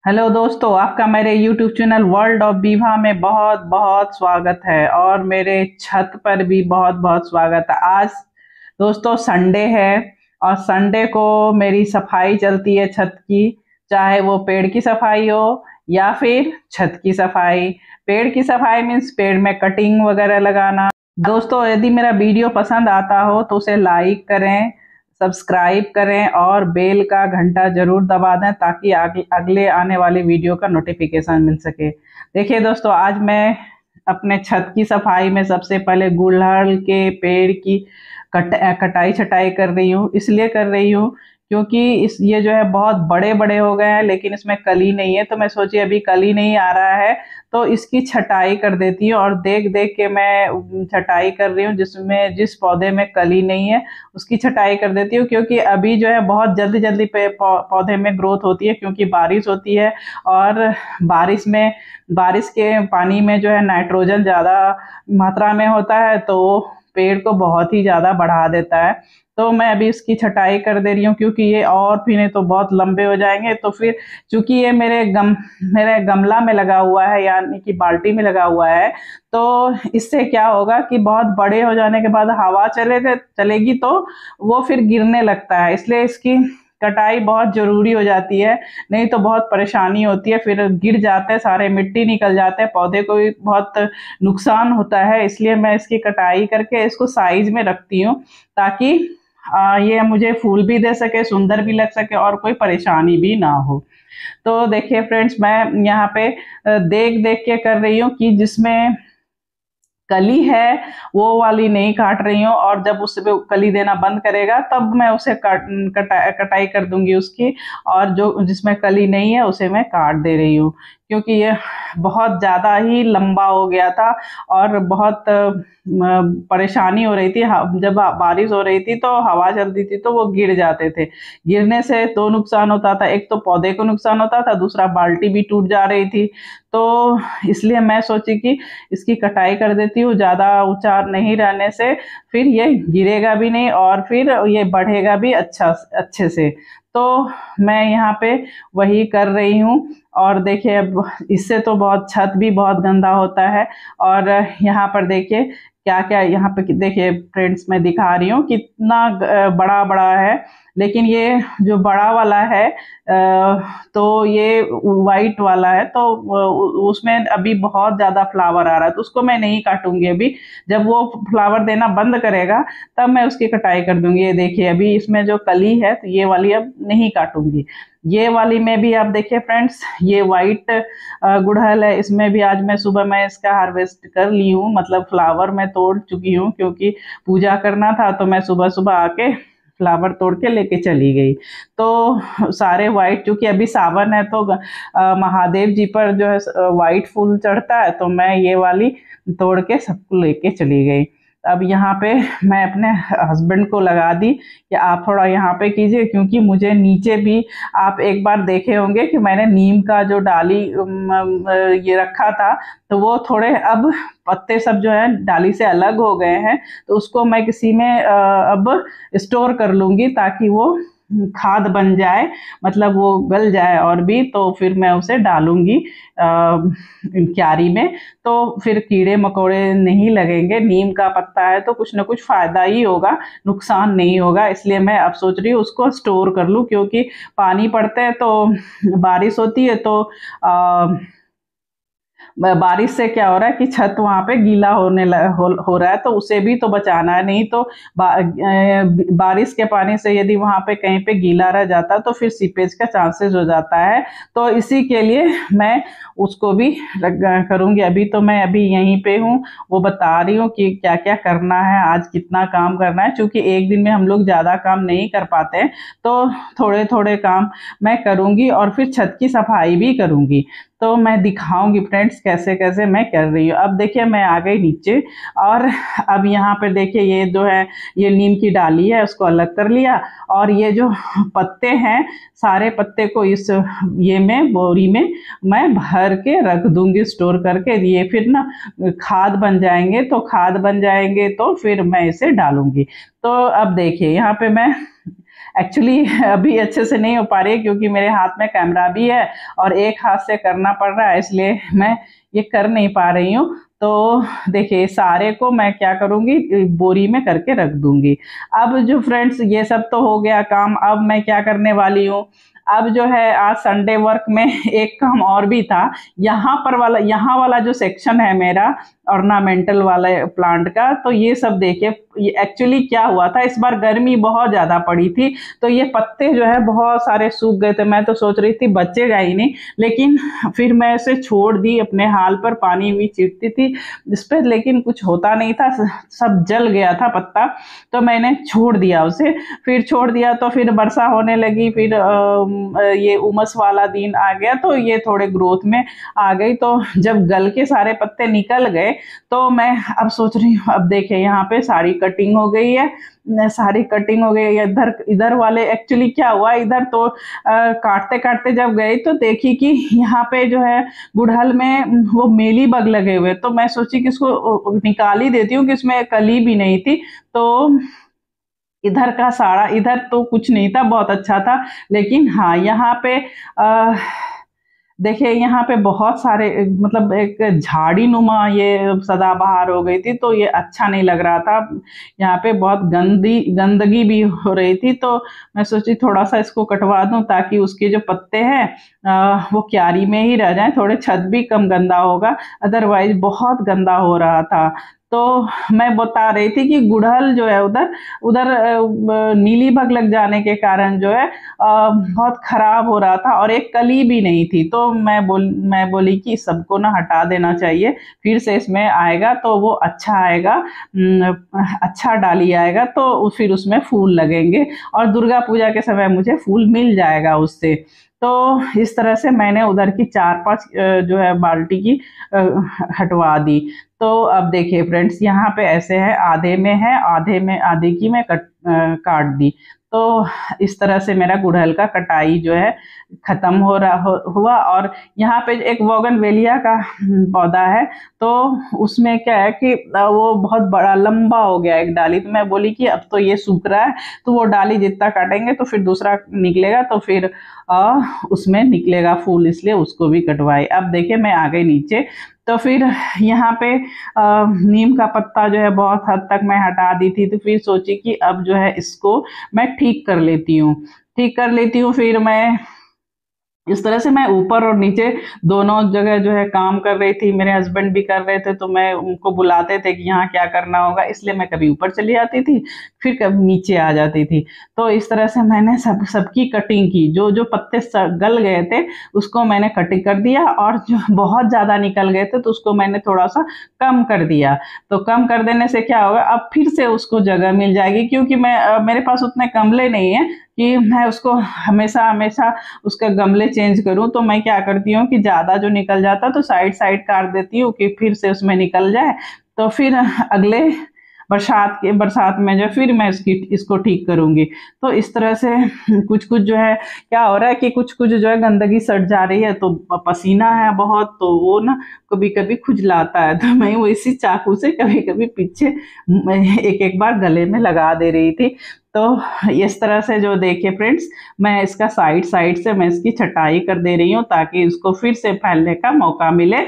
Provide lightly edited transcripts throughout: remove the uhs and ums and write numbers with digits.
Hello दोस्तों, आपका मेरे YouTube चैनल वर्ल्ड ऑफ बीभा में बहुत बहुत स्वागत है और मेरे छत पर भी बहुत बहुत स्वागत है। आज दोस्तों संडे है और संडे को मेरी सफाई चलती है छत की। चाहे वो पेड़ की सफाई हो या फिर छत की सफाई। पेड़ की सफाई मीन्स पेड़ में कटिंग वगैरह लगाना। दोस्तों, यदि मेरा वीडियो पसंद आता हो तो उसे लाइक करें, सब्सक्राइब करें और बेल का घंटा जरूर दबा दें ताकि अगले आने वाले वीडियो का नोटिफिकेशन मिल सके। देखिए दोस्तों, आज मैं अपने छत की सफाई में सबसे पहले गुड़हल के पेड़ की कटाई छटाई कर रही हूँ। इसलिए कर रही हूँ क्योंकि ये जो है बहुत बड़े बड़े हो गए हैं, लेकिन इसमें कली नहीं है। तो मैं सोची अभी कली नहीं आ रहा है तो इसकी छटाई कर देती हूँ, और देख देख के मैं छटाई कर रही हूँ। जिस पौधे में कली नहीं है उसकी छटाई कर देती हूँ, क्योंकि अभी जो है बहुत जल्दी जल्दी पौधे में ग्रोथ होती है, क्योंकि बारिश होती है और बारिश के पानी में जो है नाइट्रोजन ज़्यादा मात्रा में होता है, तो पेड़ को बहुत ही ज़्यादा बढ़ा देता है। तो मैं अभी इसकी छटाई कर दे रही हूँ, क्योंकि ये और फिर नहीं तो बहुत लंबे हो जाएंगे। तो फिर चूंकि ये मेरे गमला में लगा हुआ है, यानी कि बाल्टी में लगा हुआ है, तो इससे क्या होगा कि बहुत बड़े हो जाने के बाद हवा चलेगी तो वो फिर गिरने लगता है। इसलिए इसकी कटाई बहुत जरूरी हो जाती है, नहीं तो बहुत परेशानी होती है। फिर गिर जाते हैं सारे, मिट्टी निकल जाते हैं, पौधे को भी बहुत नुकसान होता है। इसलिए मैं इसकी कटाई करके इसको साइज में रखती हूँ, ताकि ये मुझे फूल भी दे सके, सुंदर भी लग सके और कोई परेशानी भी ना हो। तो देखिए फ्रेंड्स, मैं यहाँ पे देख देख के कर रही हूँ कि जिसमें कली है वो वाली नहीं काट रही हूँ, और जब उससे कली देना बंद करेगा तब मैं उसे कटाई कर दूंगी उसकी। और जो जिसमें कली नहीं है उसे मैं काट दे रही हूँ, क्योंकि ये बहुत ज़्यादा ही लंबा हो गया था और बहुत परेशानी हो रही थी। जब बारिश हो रही थी तो हवा चलती थी तो वो गिर जाते थे। गिरने से दो नुकसान होता था, एक तो पौधे को नुकसान होता था, दूसरा बाल्टी भी टूट जा रही थी। तो इसलिए मैं सोची कि इसकी कटाई कर देती हूँ, ज़्यादा ऊंचा नहीं रहने से फिर ये गिरेगा भी नहीं और फिर ये बढ़ेगा भी अच्छे से। तो मैं यहाँ पे वही कर रही हूँ। और देखिए, अब इससे तो बहुत छत भी बहुत गंदा होता है। और यहाँ पर देखिए क्या क्या, यहाँ पे देखिए फ्रेंड्स, मैं दिखा रही हूँ कितना बड़ा बड़ा है। लेकिन ये जो बड़ा वाला है तो ये वाइट वाला है, तो उसमें अभी बहुत ज़्यादा फ्लावर आ रहा है, तो उसको मैं नहीं काटूंगी अभी। जब वो फ्लावर देना बंद करेगा तब मैं उसकी कटाई कर दूंगी। ये देखिए, अभी इसमें जो कली है तो ये वाली अब नहीं काटूंगी। ये वाली में भी आप देखिए फ्रेंड्स, ये वाइट गुड़हल है, इसमें भी आज मैं सुबह में इसका हार्वेस्ट कर ली हूँ, मतलब फ्लावर मैं तोड़ चुकी हूँ, क्योंकि पूजा करना था तो मैं सुबह सुबह आके फ्लावर तोड़ के लेके चली गई। तो सारे वाइट, क्योंकि अभी सावन है तो महादेव जी पर जो है वाइट फूल चढ़ता है, तो मैं ये वाली तोड़ के सबको लेके चली गई। अब यहाँ पे मैं अपने हस्बैंड को लगा दी कि आप थोड़ा यहाँ पे कीजिए, क्योंकि मुझे नीचे भी, आप एक बार देखे होंगे कि मैंने नीम का जो डाली ये रखा था, तो वो थोड़े अब पत्ते सब जो है डाली से अलग हो गए हैं, तो उसको मैं किसी में अब स्टोर कर लूंगी, ताकि वो खाद बन जाए, मतलब वो गल जाए और भी, तो फिर मैं उसे डालूंगी क्यारी में। तो फिर कीड़े मकोड़े नहीं लगेंगे। नीम का पत्ता है तो कुछ ना कुछ फायदा ही होगा, नुकसान नहीं होगा। इसलिए मैं अब सोच रही हूँ उसको स्टोर कर लूँ, क्योंकि पानी पड़ते हैं तो बारिश होती है तो बारिश से क्या हो रहा है कि छत वहां पे गीला हो रहा है, तो उसे भी तो बचाना है। नहीं तो बारिश के पानी से यदि वहां पे कहीं पे गीला रह जाता तो फिर सीपेज का चांसेस हो जाता है। तो इसी के लिए मैं उसको भी करूंगी। अभी यहीं पे हूँ, वो बता रही हूँ कि क्या क्या करना है, आज कितना काम करना है। क्योंकि एक दिन में हम लोग ज्यादा काम नहीं कर पाते हैं, तो थोड़े थोड़े काम मैं करूंगी और फिर छत की सफाई भी करूंगी। तो मैं दिखाऊंगी फ्रेंड्स कैसे कैसे मैं कर रही हूँ। अब देखिए, मैं आ गई नीचे, और अब यहाँ पर देखिए ये जो है, ये नीम की डाली है, उसको अलग कर लिया। और ये जो पत्ते हैं, सारे पत्ते को इस ये में बोरी में मैं भर के रख दूंगी स्टोर करके। ये फिर ना खाद बन जाएंगे, तो फिर मैं इसे डालूंगी। तो अब देखिए यहाँ पे मैं एक्चुअली अभी अच्छे से नहीं हो पा रही है क्योंकि मेरे हाथ में कैमरा भी है और एक हाथ से करना पड़ रहा है, इसलिए मैं ये कर नहीं पा रही हूँ। तो देखिए सारे को मैं क्या करूँगी, बोरी में करके रख दूंगी। अब जो फ्रेंड्स ये सब तो हो गया काम, अब मैं क्या करने वाली हूँ, अब जो है आज संडे वर्क में एक काम और भी था। यहाँ वाला जो सेक्शन है मेरा ऑर्नामेंटल वाले प्लांट का, तो ये सब देखिए, ये एक्चुअली क्या हुआ था, इस बार गर्मी बहुत ज़्यादा पड़ी थी तो ये पत्ते जो है बहुत सारे सूख गए थे। मैं तो सोच रही थी बचेगा ही नहीं, लेकिन फिर मैं इसे छोड़ दी अपने हाल पर, पानी भी छिड़कती थी इस पर, लेकिन कुछ होता नहीं था, सब जल गया था पत्ता, तो मैंने छोड़ दिया उसे। फिर छोड़ दिया तो फिर वर्षा होने लगी, फिर ये उमस वाला दिन आ गया तो ये थोड़े ग्रोथ में आ गई। तो जब गल के सारे पत्ते निकल गए तो मैं अब सोच रही हूँ, अब देखे यहाँ पे सारी कटिंग हो गई है, सारी कटिंग हो गई है। इधर वाले एक्चुअली क्या हुआ, इधर तो काटते काटते जब गए तो देखी कि यहाँ पे जो है गुड़हल में वो मेली बग लगे हुए, तो मैं सोची कि इसको निकाल ही देती हूँ कि इसमें कली भी नहीं थी। तो इधर का साड़ा, इधर तो कुछ नहीं था, बहुत अच्छा था, लेकिन हाँ यहाँ पे देखिए यहाँ पे बहुत सारे, मतलब एक झाड़ी नुमा ये सदाबहार हो गई थी, तो ये अच्छा नहीं लग रहा था। यहाँ पे बहुत गंदगी भी हो रही थी, तो मैं सोची थोड़ा सा इसको कटवा दूं ताकि उसके जो पत्ते हैं वो क्यारी में ही रह जाएं, थोड़े छत भी कम गंदा होगा, अदरवाइज बहुत गंदा हो रहा था। तो मैं बता रही थी कि गुड़हल जो है उधर उधर नीली बग लग जाने के कारण जो है बहुत खराब हो रहा था और एक कली भी नहीं थी। तो मैं बोली कि सबको ना हटा देना चाहिए, फिर से इसमें आएगा तो वो अच्छा आएगा, अच्छा डाली आएगा तो फिर उसमें फूल लगेंगे और दुर्गा पूजा के समय मुझे फूल मिल जाएगा उससे। तो इस तरह से मैंने उधर की 4-5 जो है बाल्टी की हटवा दी। तो अब देखिए फ्रेंड्स यहाँ पे ऐसे है, आधे में है, आधे की मैं काट दी। तो इस तरह से मेरा गुड़हल का कटाई जो है खत्म हुआ। और यहाँ पे एक बोगनवेलिया का पौधा है, तो उसमें क्या है कि वो बहुत बड़ा लंबा हो गया एक डाली, तो मैं बोली कि अब तो ये सूख रहा है तो वो डाली जितना काटेंगे तो फिर दूसरा निकलेगा, तो फिर उसमें निकलेगा फूल, इसलिए उसको भी कटवाई। अब देखिए मैं आ गई नीचे, तो फिर यहाँ पे नीम का पत्ता जो है बहुत हद तक मैं हटा दी थी, तो फिर सोची कि अब जो है इसको मैं ठीक कर लेती हूँ। फिर मैं इस तरह से मैं ऊपर और नीचे दोनों जगह जो है काम कर रही थी, मेरे हस्बैंड भी कर रहे थे, तो मैं उनको बुलाते थे कि यहाँ क्या करना होगा, इसलिए मैं कभी ऊपर चली जाती थी फिर कभी नीचे आ जाती थी। तो इस तरह से मैंने सबकी कटिंग की, जो जो पत्ते गल गए थे उसको मैंने कटिंग कर दिया, और जो बहुत ज़्यादा निकल गए थे तो उसको मैंने थोड़ा सा कम कर दिया। तो कम कर देने से क्या होगा, अब फिर से उसको जगह मिल जाएगी, क्योंकि मेरे पास उतने गमले नहीं है कि मैं उसको हमेशा उसका गमले चेंज करूं। तो मैं क्या करती हूँ कि ज़्यादा जो निकल जाता तो साइड काट देती हूँ कि फिर से उसमें निकल जाए, तो फिर अगले बरसात में जो फिर मैं इसको ठीक करूंगी। तो इस तरह से कुछ जो है क्या हो रहा है कि कुछ जो है गंदगी सट जा रही है, तो पसीना है बहुत, तो वो ना कभी कभी खुजलाता है, तो मैं वो इसी चाकू से कभी कभी पीछे एक बार गले में लगा दे रही थी। तो इस तरह से जो देखिए फ्रेंड्स, मैं इसका साइड से मैं इसकी छटाई कर दे रही हूँ ताकि इसको फिर से फैलने का मौका मिले,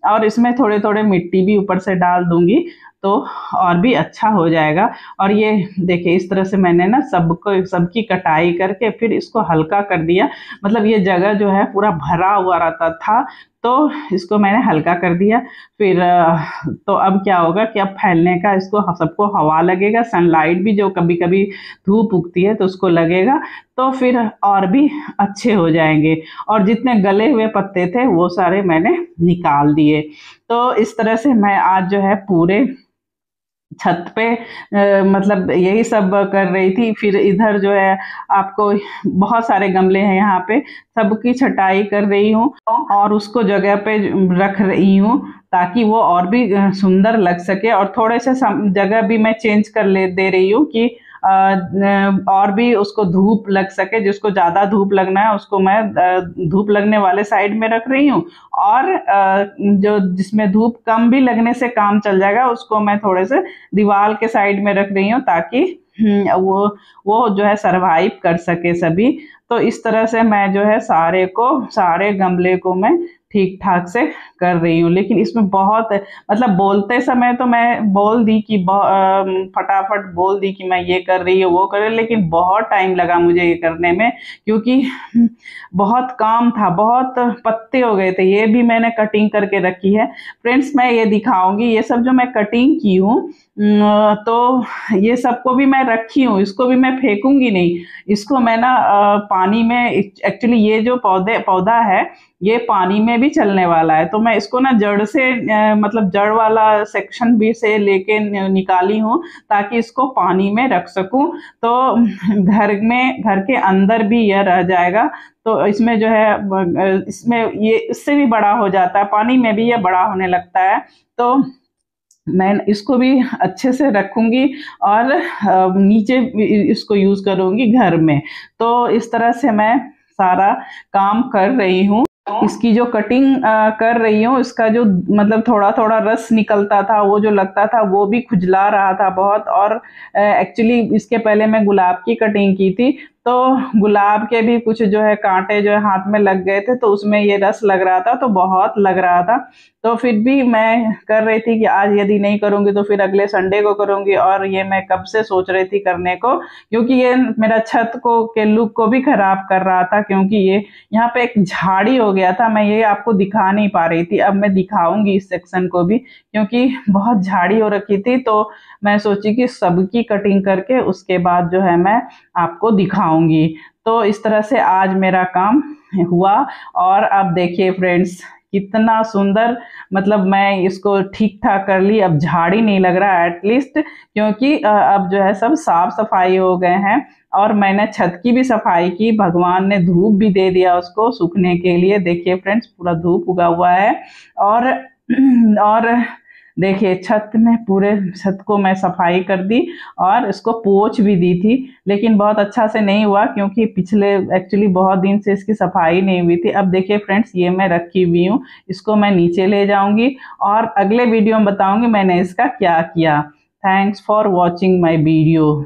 और इसमें थोड़े थोड़े मिट्टी भी ऊपर से डाल दूंगी तो और भी अच्छा हो जाएगा। और ये देखिए इस तरह से मैंने ना सबकी कटाई करके फिर इसको हल्का कर दिया, मतलब ये जगह जो है पूरा भरा हुआ रहता था, तो इसको मैंने हल्का कर दिया। फिर तो अब क्या होगा कि अब फैलने का इसको सबको हवा लगेगा, सनलाइट भी जो कभी कभी धूप उगती है तो उसको लगेगा, तो फिर और भी अच्छे हो जाएंगे। और जितने गले हुए पत्ते थे वो सारे मैंने निकाल दिए। तो इस तरह से मैं आज जो है पूरे छत पे मतलब यही सब कर रही थी। फिर इधर जो है आपको बहुत सारे गमले हैं, यहाँ पे सबकी छटाई कर रही हूँ और उसको जगह पे रख रही हूँ ताकि वो और भी सुंदर लग सके। और थोड़े से जगह भी मैं चेंज दे रही हूँ कि और भी उसको धूप लग सके, जिसको ज़्यादा धूप लगना है उसको मैं धूप लगने वाले साइड में रख रही हूँ, और जो जिसमें धूप कम भी लगने से काम चल जाएगा उसको मैं थोड़े से दीवार के साइड में रख रही हूँ ताकि वो जो है सरवाइव कर सके सभी। तो इस तरह से मैं जो है सारे गमले को मैं ठीक ठाक से कर रही हूँ। लेकिन इसमें बहुत मतलब बोलते समय तो मैं बोल दी कि फटाफट बोल दी कि मैं ये कर रही हूँ वो कर रही हूँ, लेकिन बहुत टाइम लगा मुझे ये करने में, क्योंकि बहुत काम था, बहुत पत्ते हो गए थे। ये भी मैंने कटिंग करके रखी है फ्रेंड्स, मैं ये दिखाऊंगी। ये सब जो मैं कटिंग की हूँ तो ये सबको भी मैं रखी हूँ, इसको भी मैं फेंकूंगी नहीं। इसको मैं ना पानी में, एक्चुअली ये जो पौधा है ये पानी में भी चलने वाला है, तो मैं इसको ना जड़ से मतलब जड़ वाला सेक्शन भी से लेके निकाली हूँ ताकि इसको पानी में रख सकूं। तो घर के अंदर भी यह रह जाएगा। तो इसमें जो है इसमें ये इससे भी बड़ा हो जाता है, पानी में भी ये बड़ा होने लगता है। तो मैं इसको भी अच्छे से रखूंगी और नीचे इसको यूज करूंगी घर में। तो इस तरह से मैं सारा काम कर रही हूँ। इसकी जो कटिंग कर रही हूँ, इसका जो मतलब थोड़ा थोड़ा रस निकलता था, वो जो लगता था वो भी खुजला रहा था बहुत। और एक्चुअली इसके पहले मैं गुलाब की कटिंग की थी, तो गुलाब के भी कुछ जो है कांटे जो है हाथ में लग गए थे, तो उसमें ये रस लग रहा था, तो बहुत लग रहा था। तो फिर भी मैं कर रही थी कि आज यदि नहीं करूंगी तो फिर अगले संडे को करूंगी। और ये मैं कब से सोच रही थी करने को, क्योंकि ये मेरा छत को के लुक को भी खराब कर रहा था, क्योंकि ये यहाँ पे एक झाड़ी हो गया था। मैं ये आपको दिखा नहीं पा रही थी, अब मैं दिखाऊंगी इस सेक्शन को भी, क्योंकि बहुत झाड़ी हो रखी थी। तो मैं सोची कि सबकी कटिंग करके उसके बाद जो है मैं आपको दिखाऊंगी। तो इस तरह से आज मेरा काम हुआ। और अब देखिए फ्रेंड्स कितना सुंदर, मतलब मैं इसको ठीक ठाक कर ली, अब झाड़ी नहीं लग रहा एटलीस्ट, क्योंकि अब जो है सब साफ सफाई हो गए हैं। और मैंने छत की भी सफाई की, भगवान ने धूप भी दे दिया उसको सूखने के लिए। देखिए फ्रेंड्स पूरा धूप उगा हुआ है। और और देखिए छत में पूरे छत को मैं सफाई कर दी और इसको पोंछ भी दी थी, लेकिन बहुत अच्छा से नहीं हुआ क्योंकि पिछले एक्चुअली बहुत दिन से इसकी सफाई नहीं हुई थी। अब देखिए फ्रेंड्स ये मैं रखी हुई हूँ, इसको मैं नीचे ले जाऊंगी और अगले वीडियो में बताऊंगी मैंने इसका क्या किया। Thanks for watching my video.